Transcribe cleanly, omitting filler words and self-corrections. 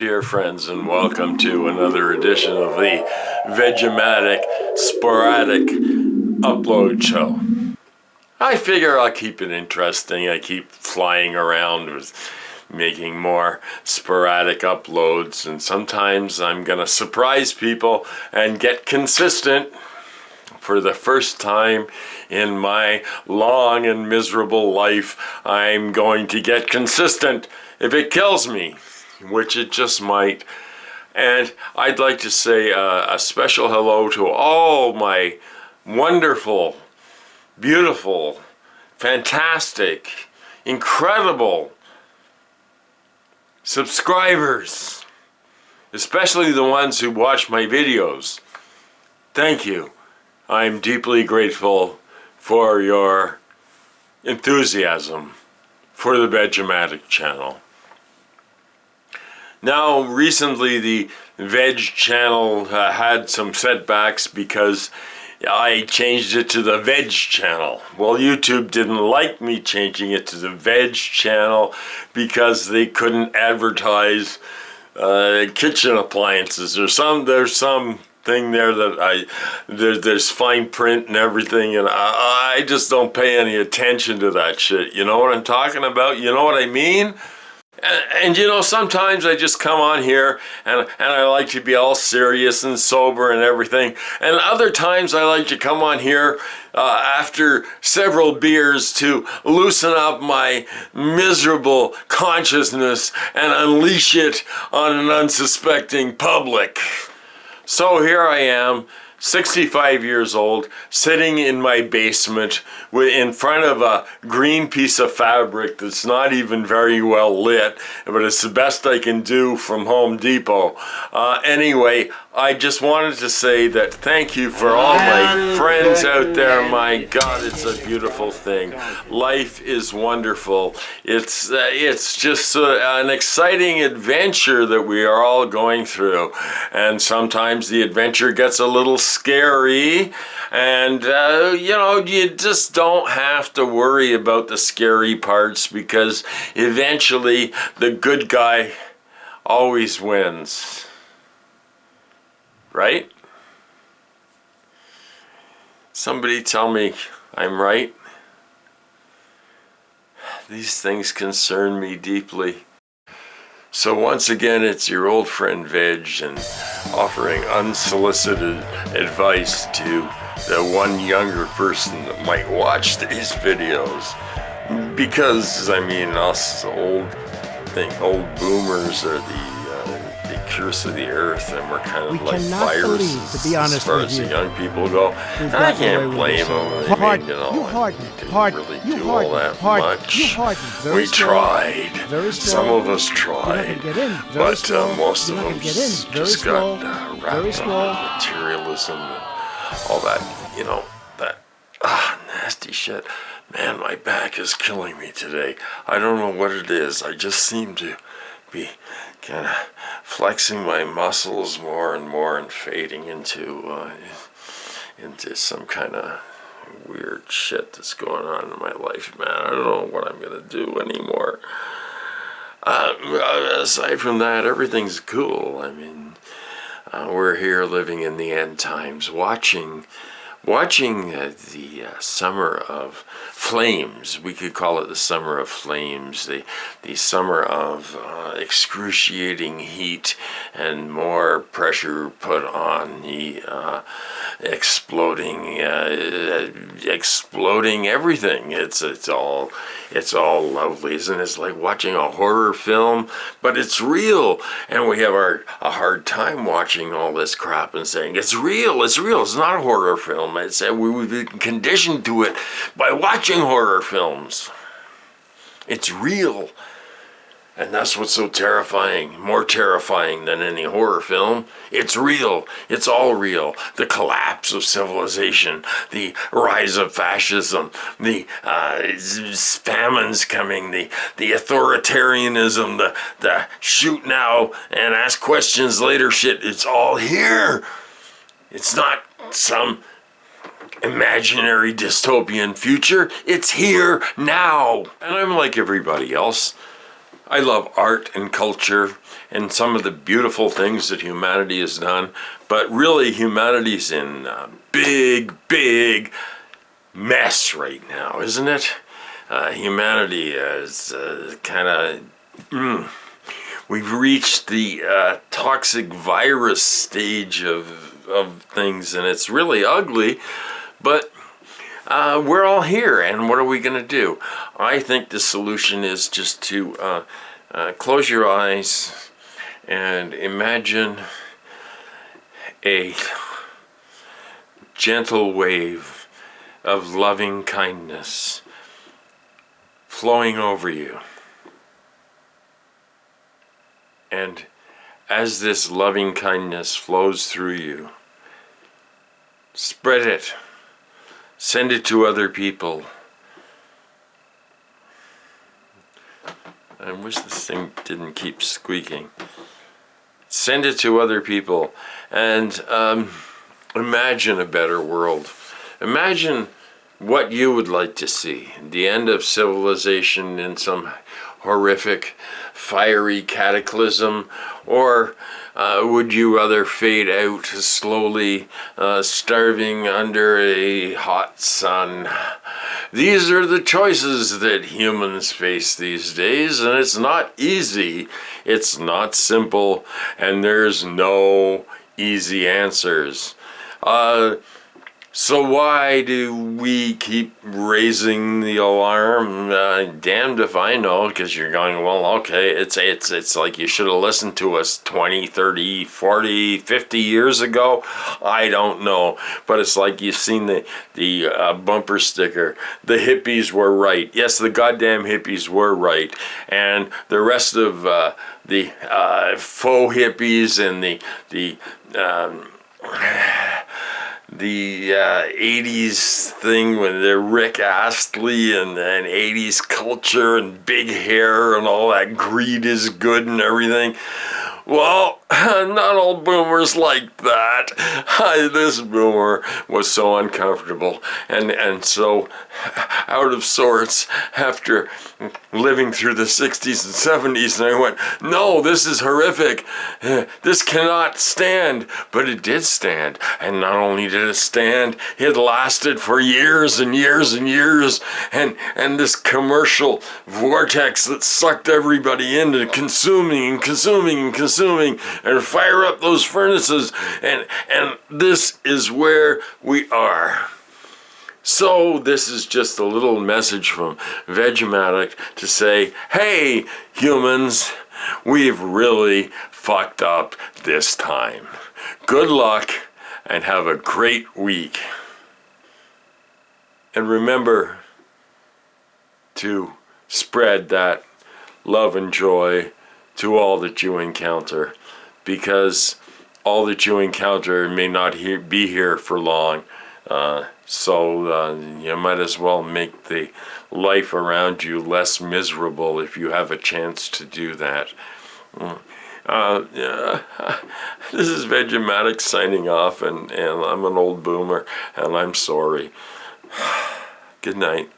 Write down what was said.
Dear friends, and welcome to another edition of the Vegematic Sporadic Upload Show. I figure I'll keep it interesting. I keep flying around with making more sporadic uploads, and sometimes I'm gonna surprise people and get consistent. For the first time in my long and miserable life, I'm going to get consistent if it kills me, which it just might. And I'd like to say a special hello to all my wonderful, beautiful, fantastic, incredible subscribers, especially the ones who watch my videos. Thank you. I'm deeply grateful for your enthusiasm for the Vegematic channel. Now, recently the Veg channel had some setbacks because I changed it to the Veg channel. Well, YouTube didn't like me changing it to the Veg channel because they couldn't advertise kitchen appliances or there's some thing there that there's fine print and everything, and I just don't pay any attention to that shit. You know what I'm talking about? You know what I mean? And you know, sometimes I just come on here and I like to be all serious and sober and everything. And other times I like to come on here after several beers to loosen up my miserable consciousness and unleash it on an unsuspecting public. So here I am, 65 years old, sitting in my basement in front of a green piece of fabric that's not even very well lit, but it's the best I can do from Home Depot. Anyway, I just wanted to say that thank you for all my friends out there. My God, it's a beautiful thing. Life is wonderful. It's just an exciting adventure that we are all going through. And sometimes the adventure gets a little scary. And, you know, you just don't have to worry about the scary parts because eventually the good guy always wins. Right? Somebody tell me I'm right. These things concern me deeply. So once again, it's your old friend Veg and offering unsolicited advice to the one younger person that might watch these videos. Because, I mean, us old boomers are the curse of the earth, and we're kind of like viruses to be honest as far with as you. the young people go. And I can't blame them. I mean, you know, didn't really do all that much. We tried. Some of us tried, but most of them just got wrapped up in materialism and all that, you know, that nasty shit. Man, my back is killing me today. I don't know what it is. I just seem to be kind of flexing my muscles more and more and fading into some kind of weird shit that's going on in my life, man. I don't know what I'm gonna do anymore. Aside from that, everything's cool. I mean, we're here living in the end times, watching the summer of flames. We could call it the summer of flames, the summer of excruciating heat and more pressure put on the exploding everything. It's all lovely, isn't it? It's like watching a horror film, but it's real, and we have a hard time watching all this crap and saying it's real. It's not a horror film. It's we've been conditioned to it by watching horror films. It's real. And that's what's so terrifying, more terrifying than any horror film. It's real. It's all real. The collapse of civilization, the rise of fascism, the famines coming, the authoritarianism, the shoot now and ask questions later shit. It's all here. It's not some imaginary dystopian future. It's here now. And I'm like everybody else. I love art and culture and some of the beautiful things that humanity has done, but really humanity's in a big mess right now, isn't it? Humanity is kind of... We've reached the toxic virus stage of things, and it's really ugly, but we're all here, and what are we going to do? I think the solution is just to close your eyes and imagine a gentle wave of loving kindness flowing over you. And as this loving kindness flows through you, spread it. Send it to other people. I wish this thing didn't keep squeaking. Send it to other people and imagine a better world. Imagine what you would like to see. The end of civilization in some horrific, fiery cataclysm, or would you rather fade out slowly, starving under a hot sun? These are the choices that humans face these days, and it's not easy, it's not simple, and there's no easy answers. So why do we keep raising the alarm? Damned if I know, because you're going, well, okay, it's like you should have listened to us 20, 30, 40, 50 years ago. I don't know, but it's like you've seen the bumper sticker. The hippies were right. Yes, the goddamn hippies were right, and the rest of the faux hippies and the 80s thing with the Rick Astley and 80s culture and big hair and all that greed is good and everything. Well, not all boomers like that. This boomer was so uncomfortable and so out of sorts after living through the 60s and 70s, and I went, no, this is horrific. This cannot stand. But it did stand. And not only did it stand, it lasted for years and years and years. And this commercial vortex that sucked everybody into consuming and consuming and consuming and fire up those furnaces. And this is where we are. So this is just a little message from Vegematic to say, hey, humans, we've really fucked up this time. Good luck and have a great week. And remember to spread that love and joy to all that you encounter, because all that you encounter may not be here for long. So you might as well make the life around you less miserable if you have a chance to do that. This is Vegematic signing off, and I'm an old boomer, and I'm sorry. Good night.